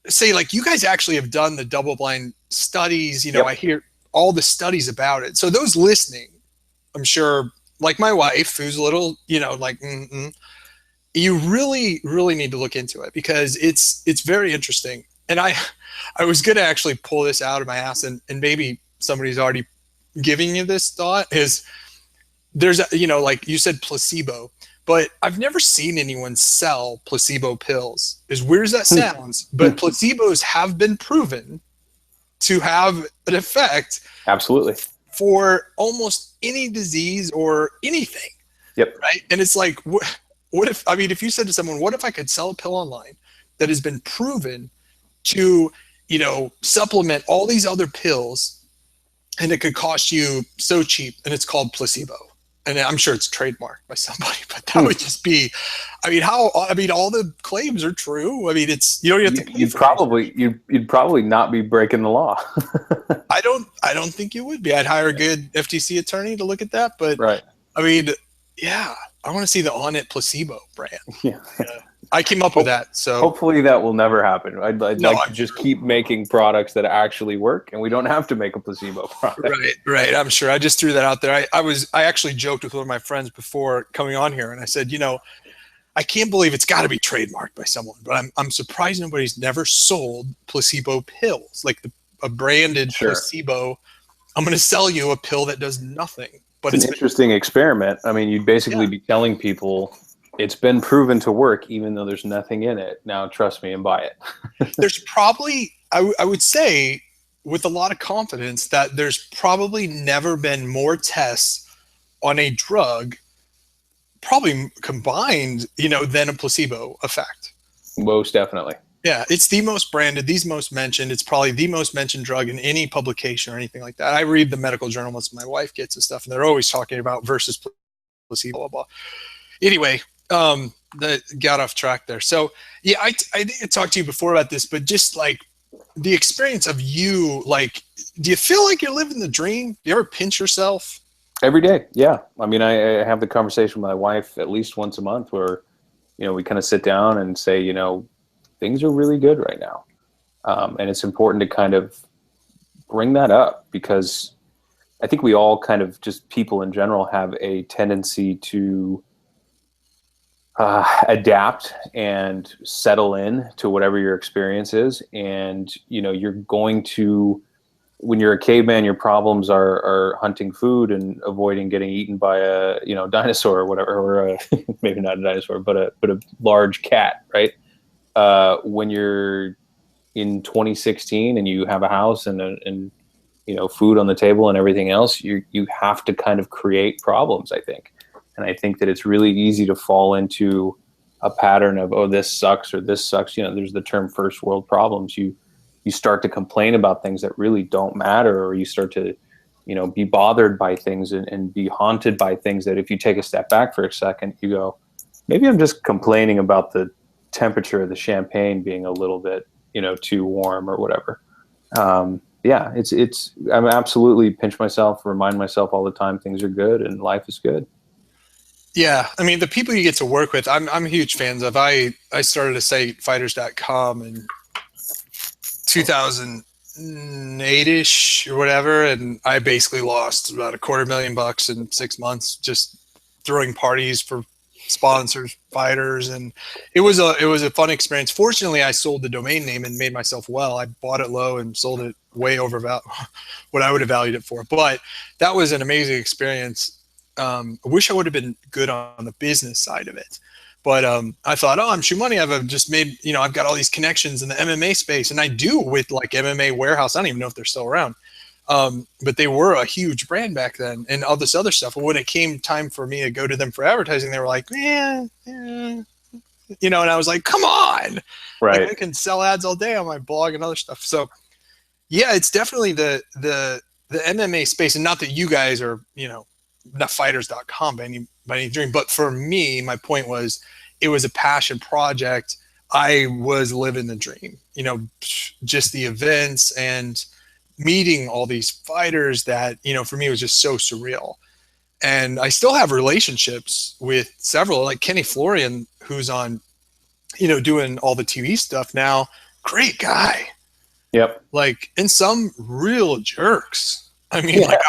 say, like, you guys actually have done the double-blind studies. Yep. I hear all the studies about it. So those listening, I'm sure, like my wife, who's a little, you really, really need to look into it, because it's very interesting. And I was going to actually pull this out of my ass, and maybe somebody's already giving you this thought, is there's, like you said, placebo. But I've never seen anyone sell placebo pills. As weird as that sounds, but placebos have been proven to have an effect. Absolutely. For almost any disease or anything. Yep. Right. And it's like, what if, if you said to someone, what if I could sell a pill online that has been proven to, supplement all these other pills, and it could cost you so cheap, and it's called placebo? And I'm sure it's trademarked by somebody, but that would just be, all the claims are true. It's, you have to pay you'd probably not be breaking the law. I don't think you would be. I'd hire a good FTC attorney to look at that, but right. I want to see the ONNIT placebo brand. Yeah. I came up with that. So hopefully that will never happen. I'd like to just keep making products that actually work, and we don't have to make a placebo product. Right. I'm sure. I just threw that out there. I actually joked with one of my friends before coming on here, and I said, I can't believe it's got to be trademarked by someone, but I'm surprised nobody's never sold placebo pills, like a branded placebo. I'm going to sell you a pill that does nothing. But it's an interesting experiment. You'd basically be telling people it's been proven to work, even though there's nothing in it. Now, trust me and buy it. There's probably, I would say with a lot of confidence, that there's probably never been more tests on a drug, probably combined, than a placebo effect. Most definitely. Yeah, it's the most branded, the most mentioned. It's probably the most mentioned drug in any publication or anything like that. I read the medical journals my wife gets and stuff, and they're always talking about versus placebo, blah, blah. Anyway, that got off track there. So yeah, I didn't talk to you before about this, but just like the experience of you, like, do you feel like you're living the dream? Do you ever pinch yourself? Every day, yeah. I have the conversation with my wife at least once a month where, we kind of sit down and say, things are really good right now. And it's important to kind of bring that up, because I think we all kind of, just people in general, have a tendency to adapt and settle in to whatever your experience is. And, you're going to, when you're a caveman, your problems are hunting food and avoiding getting eaten by a, dinosaur or whatever, or maybe not a dinosaur, but a large cat, right? When you're in 2016 and you have a house and food on the table and everything else, you have to kind of create problems, I think. And I think that it's really easy to fall into a pattern of, oh, this sucks or this sucks. There's the term first world problems. You start to complain about things that really don't matter, or you start to, be bothered by things and be haunted by things that if you take a step back for a second, you go, maybe I'm just complaining about the temperature of the champagne being a little bit, too warm or whatever. Yeah, I'm absolutely pinch myself, remind myself all the time things are good and life is good. Yeah, I mean, the people you get to work with, I'm huge fans of. I started a site, fighters.com, in 2008-ish or whatever, and I basically lost about $250,000 in 6 months just throwing parties for sponsors, fighters, and it was a fun experience. Fortunately, I sold the domain name and made myself well. I bought it low and sold it way over what I would have valued it for. But that was an amazing experience. I wish I would have been good on the business side of it. But I thought, oh, I'm Shoe Money. I've just made, I've got all these connections in the MMA space, and I do with like MMA Warehouse. I don't even know if they're still around. But they were a huge brand back then, and all this other stuff. But when it came time for me to go to them for advertising, they were like, yeah. And I was like, come on. Right. Like, I can sell ads all day on my blog and other stuff. So yeah, it's definitely the MMA space, and not that you guys are, not fighters.com by any dream, but for me, my point was, it was a passion project. I was living the dream, just the events and meeting all these fighters that, for me, was just so surreal. And I still have relationships with several, like Kenny Florian, who's on, doing all the TV stuff now. Great guy. Yep. Like, and some real jerks. I mean, like,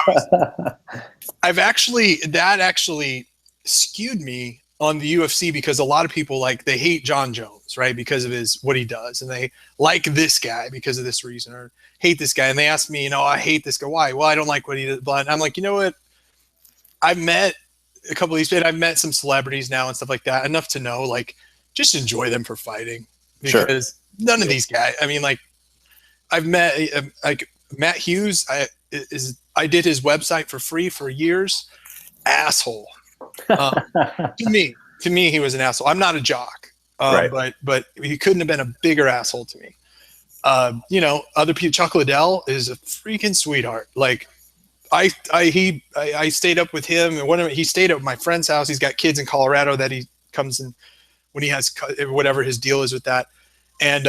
that actually skewed me on the UFC, because a lot of people, like, they hate John Jones, right? Because of what he does. And they like this guy because of this reason, or hate this guy. And they ask me, I hate this guy. Why? Well, I don't like what he does. But I'm like, you know what? I've met a couple of these, I've met some celebrities now and stuff like that, enough to know, like, just enjoy them for fighting, because none of these guys, I mean, like, I've met like Matt Hughes. I did his website for free for years. Asshole. To me, he was an asshole. I'm not a jock, right. but he couldn't have been a bigger asshole to me. Other people. Chuck Liddell is a freaking sweetheart. Like, I stayed up with him, and he stayed at my friend's house. He's got kids in Colorado that he comes in when he has whatever his deal is with that. And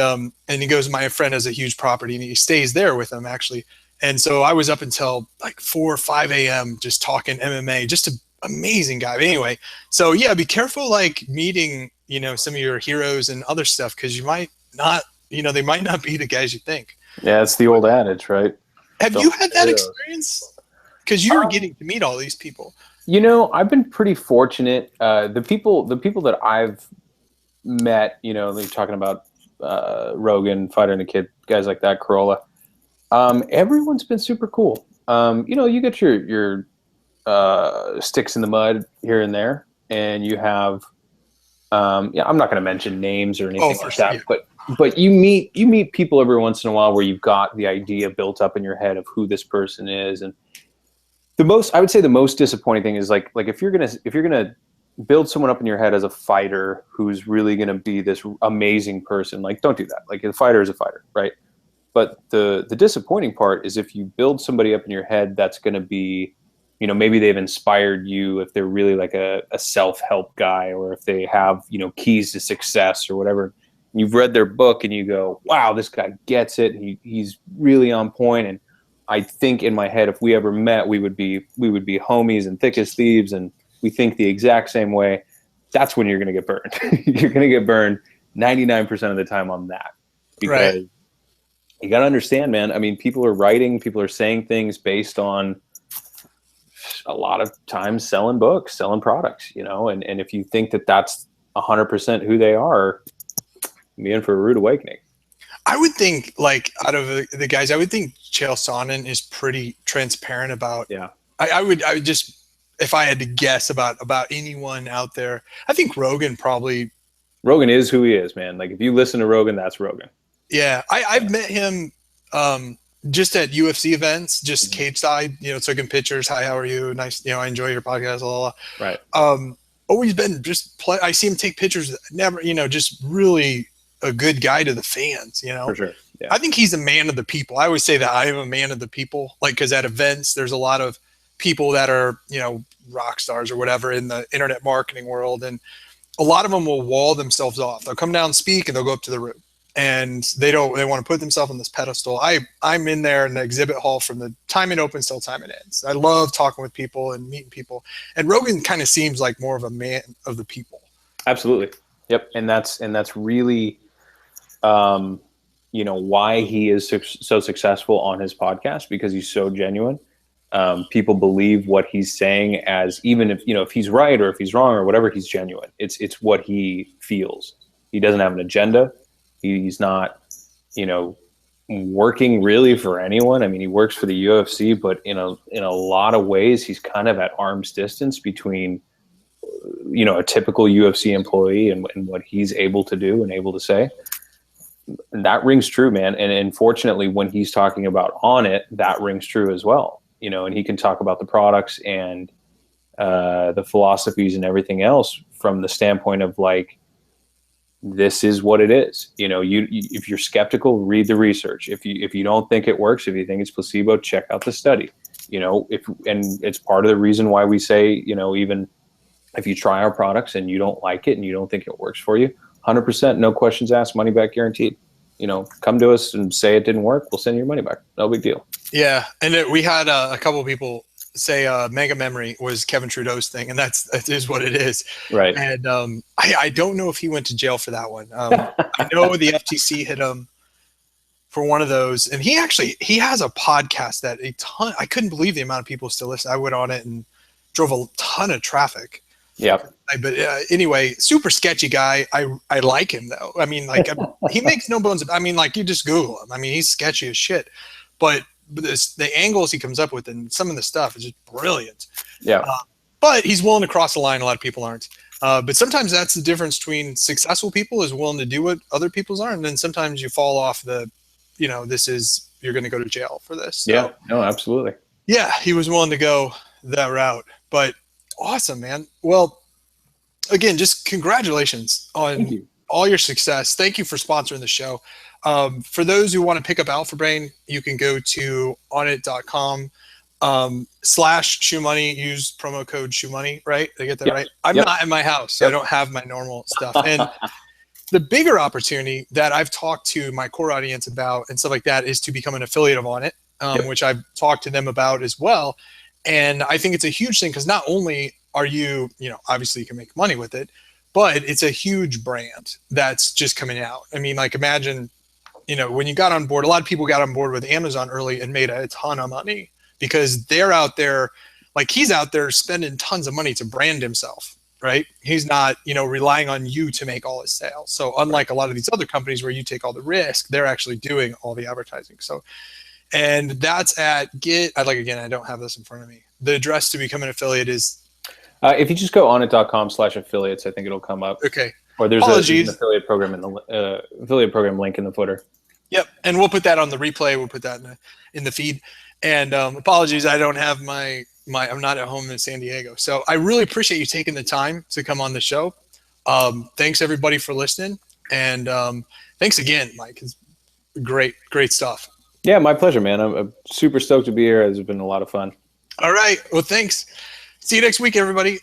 he goes, my friend has a huge property, and he stays there with him, actually. And so I was up until like 4 or 5 a.m. just talking MMA, just an amazing guy. But anyway, so yeah, be careful, like, meeting, some of your heroes and other stuff, because you might not, they might not be the guys you think. Yeah, it's the old adage, right? Have you had that experience? Because you were getting to meet all these people. I've been pretty fortunate. The people that I've met, they're talking about Rogan, Fighter and a Kid, guys like that, Corolla. Everyone's been super cool. You get your sticks in the mud here and there, and you have, I'm not going to mention names or anything like that, yeah. But you meet people every once in a while where you've got the idea built up in your head of who this person is. And I would say the most disappointing thing is like if you're gonna build someone up in your head as a fighter who's really gonna be this amazing person, like, don't do that. Like, a fighter is a fighter, right? But the disappointing part is if you build somebody up in your head that's going to be, maybe they've inspired you, if they're really like a self-help guy, or if they have, keys to success or whatever. And you've read their book and you go, wow, this guy gets it. He's really on point. And I think in my head, if we ever met, we would be homies and thick as thieves, and we think the exact same way. That's when you're going to get burned. You're going to get burned 99% of the time on that, because right. You got to understand, man. I mean, people are writing, people are saying things based on a lot of times selling books, selling products, and if you think that that's 100% who they are, be in for a rude awakening. I would think, like, out of the guys, I would think Chael Sonnen is pretty transparent about. Yeah. I would just, if I had to guess about anyone out there, I think Rogan probably. Rogan is who he is, man. Like, if you listen to Rogan, that's Rogan. Yeah, I've met him just at UFC events, just cage side, taking pictures. Hi, how are you? Nice, I enjoy your podcast. Blah, blah, blah. Right. Always been just I see him take pictures. Never, just really a good guy to the fans. For sure. Yeah. I think he's a man of the people. I always say that I am a man of the people. Like, because at events, there's a lot of people that are, rock stars or whatever in the internet marketing world, and a lot of them will wall themselves off. They'll come down and speak, and they'll go up to the room. And they want to put themselves on this pedestal. I'm in there in the exhibit hall from the time it opens till time it ends. I love talking with people and meeting people. And Rogan kind of seems like more of a man of the people. Absolutely. Yep. And that's really, why he is so successful on his podcast, because he's so genuine. People believe what he's saying, as even if he's right or if he's wrong or whatever, he's genuine. It's what he feels. He doesn't have an agenda. He's not, working really for anyone. I mean, he works for the UFC, but in a lot of ways, he's kind of at arm's distance between, a typical UFC employee and what he's able to do and able to say. That rings true, man. And unfortunately, when he's talking about ONNIT, that rings true as well. And he can talk about the products and the philosophies and everything else from the standpoint of, like, this is what it is. If you're skeptical, read the research. If you don't think it works, if you think it's placebo, check out the study. And it's part of the reason why we say, even if you try our products and you don't like it and you don't think it works for you, 100%, no questions asked, money back guaranteed. Come to us and say it didn't work, we'll send you your money back. No big deal. Yeah, and we had a couple of people say Mega Memory was Kevin Trudeau's thing, and that is what it is. Right. And I don't know if he went to jail for that one. I know the FTC hit him for one of those, and he has a podcast that I couldn't believe the amount of people still listen. I went on it and drove a ton of traffic. Yeah. But anyway, super sketchy guy. I like him though. I mean, like, he makes no bones. I mean, like, you just Google him. I mean, he's sketchy as shit, but the angles he comes up with and some of the stuff is just brilliant. Yeah. But he's willing to cross the line. A lot of people aren't. But sometimes that's the difference between successful people is willing to do what other people's aren't. And then sometimes you fall off you're going to go to jail for this. So, yeah. No, absolutely. Yeah. He was willing to go that route, but awesome, man. Well, again, just congratulations on all your success. Thank you for sponsoring the show. For those who want to pick up Alpha Brain, you can go to onnit.com /shoe money. Use promo code shoe money, right? Did I get that right? I'm not in my house, so I don't have my normal stuff. And the bigger opportunity that I've talked to my core audience about and stuff like that is to become an affiliate of ONNIT, which I've talked to them about as well. And I think it's a huge thing because not only are you, obviously you can make money with it, but it's a huge brand that's just coming out. I mean, like, imagine, when you got on board, a lot of people got on board with Amazon early and made a ton of money because they're out there, like, he's out there spending tons of money to brand himself, right? He's not, relying on you to make all his sales. So unlike a lot of these other companies where you take all the risk, they're actually doing all the advertising. So, and that's at I don't have this in front of me. The address to become an affiliate is. If you just go onnit.com /affiliates, I think it'll come up. Okay. Or there's an affiliate program affiliate program link in the footer. Yep, and we'll put that on the replay. We'll put that in the feed. And apologies, I don't have I'm not at home in San Diego. So I really appreciate you taking the time to come on the show. Thanks everybody for listening, and thanks again, Mike. It's great stuff. Yeah, my pleasure, man. I'm super stoked to be here. It's been a lot of fun. All right. Well, thanks. See you next week, everybody.